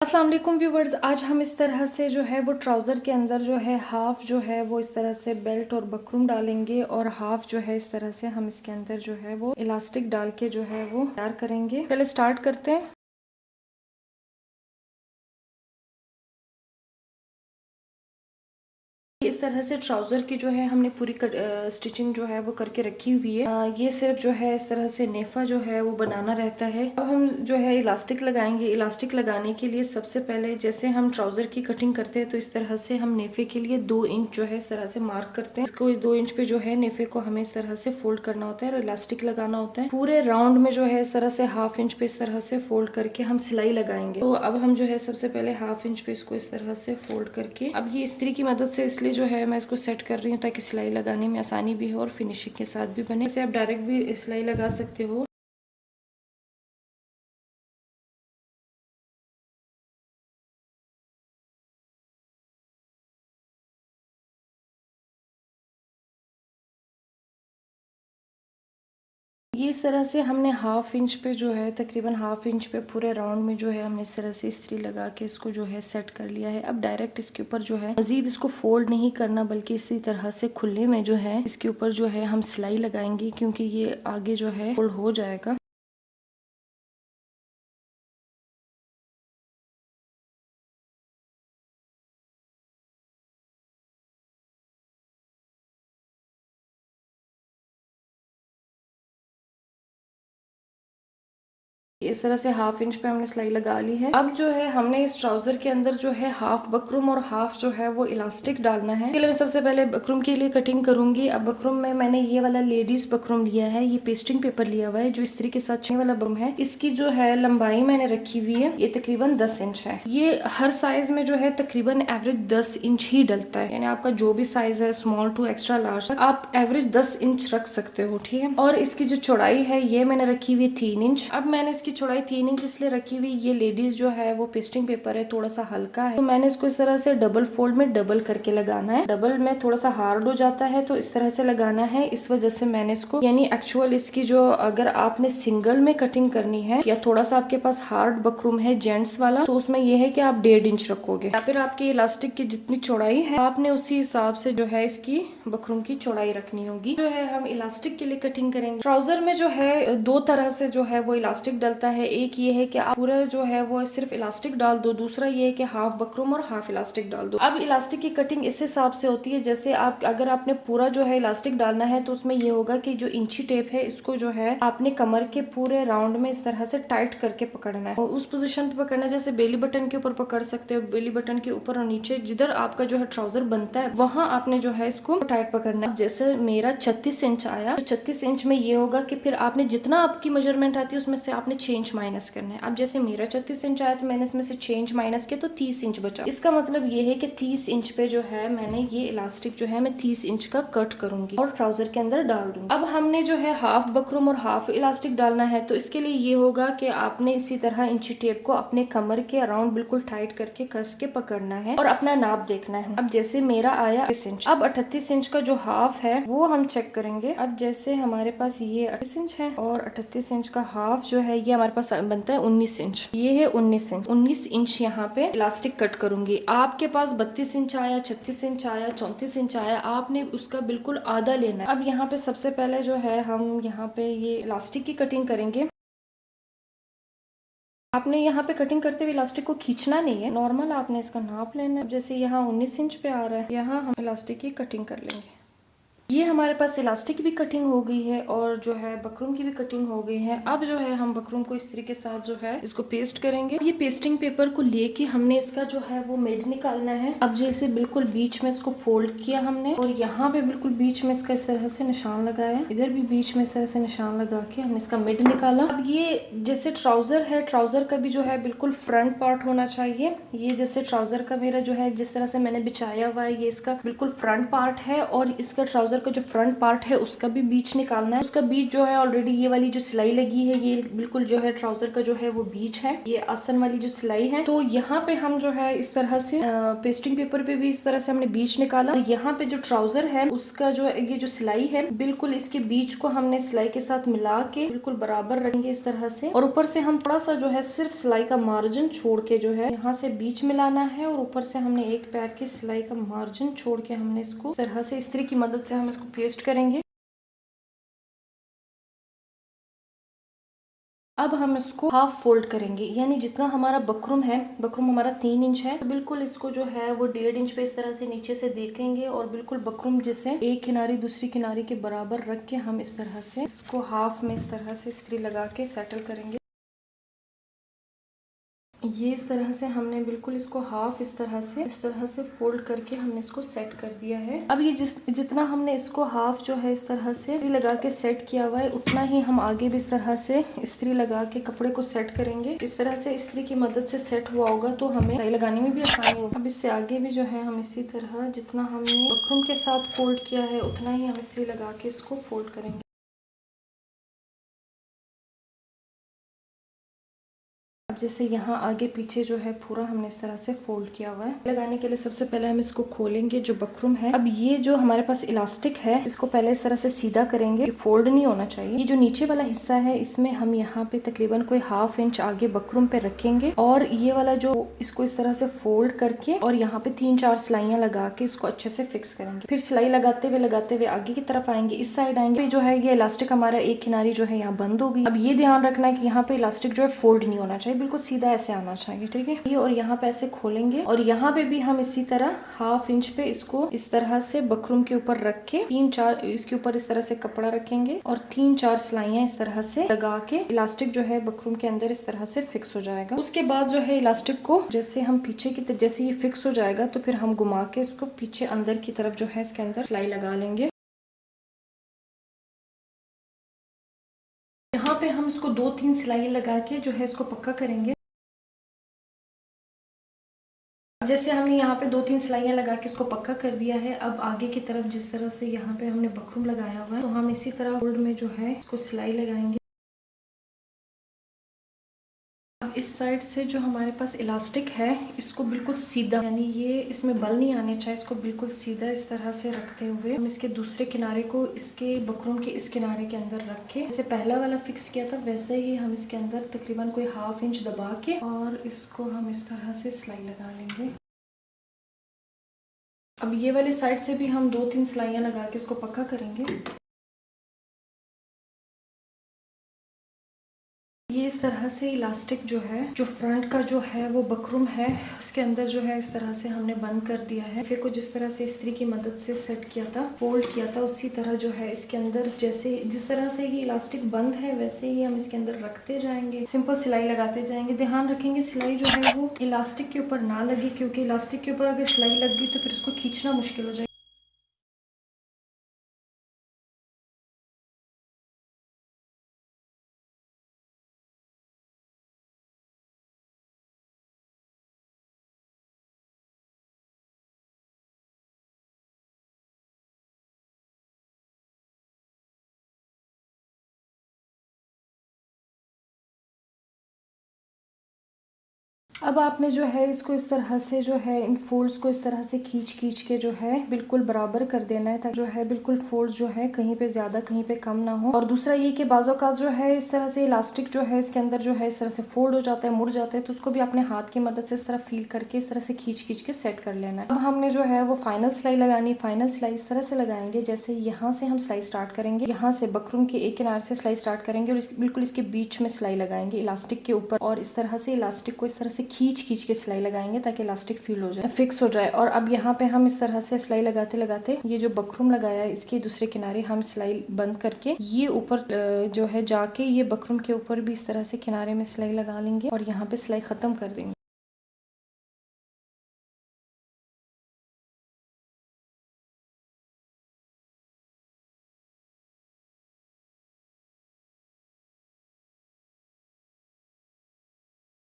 अस्सलाम वालेकुम व्यूवर्स, आज हम इस तरह से जो है वो ट्राउज़र के अंदर जो है हाफ जो है वो इस तरह से बेल्ट और बकरम डालेंगे और हाफ जो है इस तरह से हम इसके अंदर जो है वो इलास्टिक डाल के जो है वो तैयार करेंगे। चलिए स्टार्ट करते हैं। इस तरह से ट्राउज़र की जो है हमने पूरी स्टिचिंग जो है वो करके रखी हुई है। ये सिर्फ जो है इस तरह से नेफा जो है वो बनाना रहता है। अब हम जो है इलास्टिक लगाएंगे। इलास्टिक लगाने के लिए सबसे पहले जैसे हम ट्राउज़र की कटिंग करते हैं तो इस तरह से हम नेफे के लिए 2 इंच जो है इस तरह से मार्क करते हैं। इसको 2 इंच पे जो है नेफे को हमें इस तरह से फोल्ड करना होता है और इलास्टिक लगाना होता है। पूरे राउंड में जो है इस तरह से हाफ इंच पे इस तरह से फोल्ड करके हम सिलाई लगाएंगे। तो अब हम जो है सबसे पहले हाफ इंच पे इसको इस तरह से फोल्ड करके, अब ये इस्त्री की मदद से इसलिए जो है मैं इसको सेट कर रही हूँ ताकि सिलाई लगाने में आसानी भी हो और फिनिशिंग के साथ भी बने। जैसे आप डायरेक्ट भी सिलाई लगा सकते हो। ये इस तरह से हमने हाफ इंच पे जो है तकरीबन हाफ इंच पे पूरे राउंड में जो है हमने इस तरह से इस्त्री लगा के इसको जो है सेट कर लिया है। अब डायरेक्ट इसके ऊपर जो है मजीद इसको फोल्ड नहीं करना, बल्कि इसी तरह से खुले में जो है इसके ऊपर जो है हम सिलाई लगाएंगे, क्योंकि ये आगे जो है फोल्ड हो जाएगा। इस तरह से हाफ इंच पे हमने सिलाई लगा ली है। अब जो है हमने इस ट्राउजर के अंदर जो है हाफ बकरम और हाफ जो है वो इलास्टिक डालना है। इसके लिए मैं सबसे पहले बकरम के लिए कटिंग करूंगी। अब बकरम में मैंने ये वाला लेडीज बकरम लिया है, ये पेस्टिंग पेपर लिया हुआ है जो इस्त्री के साथ छेने वाला बकरम है। इसकी जो है लंबाई मैंने रखी हुई है, ये तकरीबन 10 इंच है। ये हर साइज में जो है तकरीबन एवरेज 10 इंच ही डलता है, यानी आपका जो भी साइज है स्मॉल टू एक्स्ट्रा लार्ज आप एवरेज 10 इंच रख सकते हो, ठीक है। और इसकी जो चौड़ाई है ये मैंने रखी हुई है 3 इंच। अब मैंने इसकी चौड़ाई 3 इंच इसलिए रखी हुई, ये लेडीज जो है वो पेस्टिंग पेपर है, थोड़ा सा हल्का है, तो मैंने इसको इस तरह से डबल फोल्ड में डबल करके लगाना है। डबल में थोड़ा सा हार्ड हो जाता है तो इस तरह से लगाना है। इस वजह से मैंने इसको, यानी एक्चुअल इसकी जो, अगर आपने सिंगल में कटिंग करनी है या थोड़ा सा आपके पास हार्ड बकरूम है जेंट्स वाला, तो उसमें यह है कि आप 1.5 इंच रखोगे, या फिर आपकी इलास्टिक की जितनी चौड़ाई है आपने उसी हिसाब से जो है इसकी बकरूम की चौड़ाई रखनी होगी। जो है हम इलास्टिक के लिए कटिंग करेंगे। ट्राउजर में जो है 2 तरह से जो है वो इलास्टिक डलता है। एक ये है कि आप पूरा जो है वो सिर्फ इलास्टिक डाल दो, दूसरा ये है कि हाफ बकरम और हाफ इलास्टिक डाल दो। अब इलास्टिक की कटिंग इस हिसाब से होती है, जैसे आप अगर आपने पूरा जो है इलास्टिक डालना है तो उसमें ये होगा कि जो इंची टेप है इसको जो है आपने कमर के पूरे राउंड में इस तरह से टाइट करके पकड़ना है और उस पोजीशन पे पकड़ना है, जैसे बेली बटन के ऊपर पकड़ सकते हो। बेली बटन के ऊपर और नीचे जिधर आपका जो है ट्राउजर बनता है वहां आपने जो है इसको टाइट पकड़ना है। जैसे मेरा 36 इंच आया तो 36 इंच में ये होगा कि फिर आपने जितना आपकी मेजरमेंट आती है उसमें से आपने 6 इंच माइनस करना है। अब जैसे मेरा 36 इंच आया तो मैंने इसमें से 6 इंच माइनस किया तो 30 इंच बचा। इसका मतलब ये है कि 30 इंच पे जो है मैंने ये इलास्टिक जो है मैं 30 इंच का कट करूंगी और ट्राउजर के अंदर डाल दूंगी। अब हमने जो है हाफ बकरम और हाफ इलास्टिक डालना है, तो इसके लिए ये होगा कि आपने इसी तरह इंची टेप को अपने कमर के अराउंड बिल्कुल टाइट करके कस के पकड़ना है और अपना नाप देखना है। अब जैसे मेरा आया 38 इंच, अब 38 इंच का जो हाफ है वो हम चेक करेंगे। अब जैसे हमारे पास ये 38 इंच है और 38 इंच का हाफ जो है ये हमारे पास बनता है 19 इंच। ये है 19 इंच। 19 इंच यहाँ पे इलास्टिक कट करूंगी। आपके पास 32 इंच आया, 36 इंच आया, 34 इंच आया, आपने उसका बिल्कुल आधा लेना है। अब यहाँ पे सबसे पहले जो है हम यहाँ पे ये इलास्टिक की कटिंग करेंगे। आपने यहाँ पे कटिंग करते हुए इलास्टिक को खींचना नहीं है, नॉर्मल आपने इसका नाप लेना है। जैसे यहाँ 19 इंच पे आ रहा है, यहाँ हम इलास्टिक की कटिंग कर लेंगे। ये हमारे पास इलास्टिक भी कटिंग हो गई है और जो है बकरूम की भी कटिंग हो गई है। अब जो है हम बकरूम को इस तरीके के साथ जो है इसको पेस्ट करेंगे। ये पेस्टिंग पेपर को लेके हमने इसका जो है वो मिड निकालना है। अब जैसे बिल्कुल बीच में इसको फोल्ड किया हमने और यहाँ पे बिल्कुल बीच में इसका इस तरह से निशान लगाया, इधर भी बीच में इस तरह से निशान लगा के हमने इसका मिड निकाला। अब ये जैसे ट्राउजर है, ट्राउजर का भी जो है बिल्कुल फ्रंट पार्ट होना चाहिए। ये जैसे ट्राउजर का मेरा जो है जिस तरह से मैंने बिछाया हुआ है ये इसका बिल्कुल फ्रंट पार्ट है और इसका ट्राउजर ट्राउजर का जो फ्रंट पार्ट है उसका भी बीच निकालना है। उसका बीच जो है ऑलरेडी ये वाली जो सिलाई लगी है ये बिल्कुल जो है ट्राउजर का जो है वो बीच है, ये आसन वाली जो सिलाई है। तो यहाँ पे हम जो है इस तरह से पेस्टिंग पेपर पे भी इस तरह से हमने बीच निकाला। और यहाँ पे जो ट्राउजर है उसका जो ये जो सिलाई है बिल्कुल इसके बीच को हमने सिलाई के साथ मिला के बिल्कुल बराबर रखेंगे इस तरह से। और ऊपर से हम थोड़ा सा जो है सिर्फ सिलाई का मार्जिन छोड़ के जो है यहाँ से बीच मिलाना है और ऊपर से हमने एक पैर की सिलाई का मार्जिन छोड़ के हमने इसको इस तरह से इस्त्री की मदद से हम इसको पेस्ट करेंगे। अब हम इसको हाफ फोल्ड करेंगे, यानी जितना हमारा बकरम है, बकरम हमारा 3 इंच है, तो बिल्कुल इसको जो है वो 1.5 इंच पे इस तरह से नीचे से देखेंगे और बिल्कुल बकरम जैसे एक किनारी दूसरी किनारी के बराबर रख के हम इस तरह से इसको हाफ में इस तरह से इस्त्री लगा के सेटल करेंगे। ये इस तरह से हमने बिल्कुल इसको हाफ इस तरह से फोल्ड करके हमने इसको सेट कर दिया है। अब ये जितना हमने इसको हाफ जो है इस तरह से इस्त्री लगा के सेट किया हुआ है उतना ही हम आगे भी इस तरह से इस्त्री लगा के कपड़े को सेट करेंगे। इस तरह से इस्त्री की मदद से सेट हुआ होगा तो हमें सिलाई लगाने में भी आसानी होगी। अब इससे आगे भी जो है हम इसी तरह जितना हमने बकरम के साथ फोल्ड किया है उतना ही हम इस्त्री लगा के इसको फोल्ड करेंगे। अब जैसे यहाँ आगे पीछे जो है पूरा हमने इस तरह से फोल्ड किया हुआ है। लगाने के लिए सबसे पहले हम इसको खोलेंगे जो बकरम है। अब ये जो हमारे पास इलास्टिक है इसको पहले इस तरह से सीधा करेंगे, ये फोल्ड नहीं होना चाहिए। ये जो नीचे वाला हिस्सा है इसमें हम यहाँ पे तकरीबन कोई हाफ इंच आगे बकरम पे रखेंगे और ये वाला जो इसको इस तरह से फोल्ड करके और यहाँ पे 3-4 सिलाइयाँ लगा के इसको अच्छे से फिक्स करेंगे। फिर सिलाई लगाते हुए आगे की तरफ आएंगे, इस साइड आएंगे। जो है ये इलास्टिक हमारा एक किनारी जो है यहाँ बंद हो गई। अब ये ध्यान रखना है कि यहाँ पे इलास्टिक जो है फोल्ड नहीं होना चाहिए, बिल्कुल सीधा ऐसे आना चाहिए, ठीक है। ये और यहाँ पे ऐसे खोलेंगे और यहाँ पे भी हम इसी तरह हाफ इंच पे इसको इस तरह से बकरम के ऊपर रख के 3-4 इसके ऊपर इस तरह से कपड़ा रखेंगे और 3-4 सिलाइयाँ इस तरह से लगा के इलास्टिक जो है बकरम के अंदर इस तरह से फिक्स हो जाएगा। उसके बाद जो है इलास्टिक को जैसे हम पीछे की जैसे ये फिक्स हो जाएगा तो फिर हम घुमा के इसको पीछे अंदर की तरफ जो है इसके अंदर सिलाई लगा लेंगे। यहाँ पे हम इसको 2-3 सिलाई लगा के जो है इसको पक्का करेंगे। जैसे हमने यहाँ पे 2-3 सिलाइयाँ लगा के इसको पक्का कर दिया है। अब आगे की तरफ जिस तरह से यहाँ पे हमने बकरम लगाया हुआ है तो हम इसी तरह फोल्ड में जो है इसको सिलाई लगाएंगे। अब इस साइड से जो हमारे पास इलास्टिक है इसको बिल्कुल सीधा, यानी ये इसमें बल नहीं आने चाहिए, इसको बिल्कुल सीधा इस तरह से रखते हुए हम इसके दूसरे किनारे को इसके बकरम के इस किनारे के अंदर रख के जैसे पहला वाला फिक्स किया था वैसे ही हम इसके अंदर तकरीबन कोई हाफ इंच दबा के और इसको हम इस तरह से सिलाई लगा लेंगे। अब ये वाले साइड से भी हम 2-3 सिलाइयाँ लगा के इसको पक्का करेंगे। ये इस तरह से इलास्टिक जो है जो फ्रंट का जो है वो बकरम है उसके अंदर जो है इस तरह से हमने बंद कर दिया है। फिर को जिस तरह से इस्त्री की मदद से सेट किया था, फोल्ड किया था, उसी तरह जो है इसके अंदर जैसे जिस तरह से ये इलास्टिक बंद है वैसे ही हम इसके अंदर रखते जाएंगे, सिंपल सिलाई लगाते जाएंगे। ध्यान रखेंगे सिलाई जो है वो इलास्टिक के ऊपर ना लगे, क्योंकि इलास्टिक के ऊपर अगर सिलाई लग गई तो फिर उसको खींचना मुश्किल हो जाएगा। अब आपने जो है इसको इस तरह से जो है इन फोल्ड्स को इस तरह से खींच के जो है बिल्कुल बराबर कर देना है, ताकि जो है बिल्कुल फोल्ड्स जो है कहीं पे ज्यादा कहीं पे कम ना हो। और दूसरा ये कि बाज़ों का जो है इस तरह से इलास्टिक जो है इसके अंदर जो है इस तरह से फोल्ड हो जाता है, मुड़ जाता है, तो उसको भी अपने हाथ की मदद से इस तरह फील करके इस तरह से खींच के सेट कर लेना है। अब हमने जो है वो फाइनल सिलाई लगानी, फाइनल सिलाई इस तरह से लगाएंगे जैसे यहाँ से हम सिलाई स्टार्ट करेंगे, यहाँ से बकरम के एक किनारे से सिलाई स्टार्ट करेंगे और बिल्कुल इसके बीच में सिलाई लगाएंगे इलास्टिक के ऊपर, और इस तरह से इलास्टिक को इस तरह से खींच के सिलाई लगाएंगे ताकि इलास्टिक फील हो जाए, फिक्स हो जाए। और अब यहाँ पे हम इस तरह से सिलाई लगाते ये जो बकरम लगाया है इसके दूसरे किनारे हम सिलाई बंद करके ये ऊपर जो है जाके ये बकरम के ऊपर भी इस तरह से किनारे में सिलाई लगा लेंगे और यहाँ पे सिलाई खत्म कर देंगे।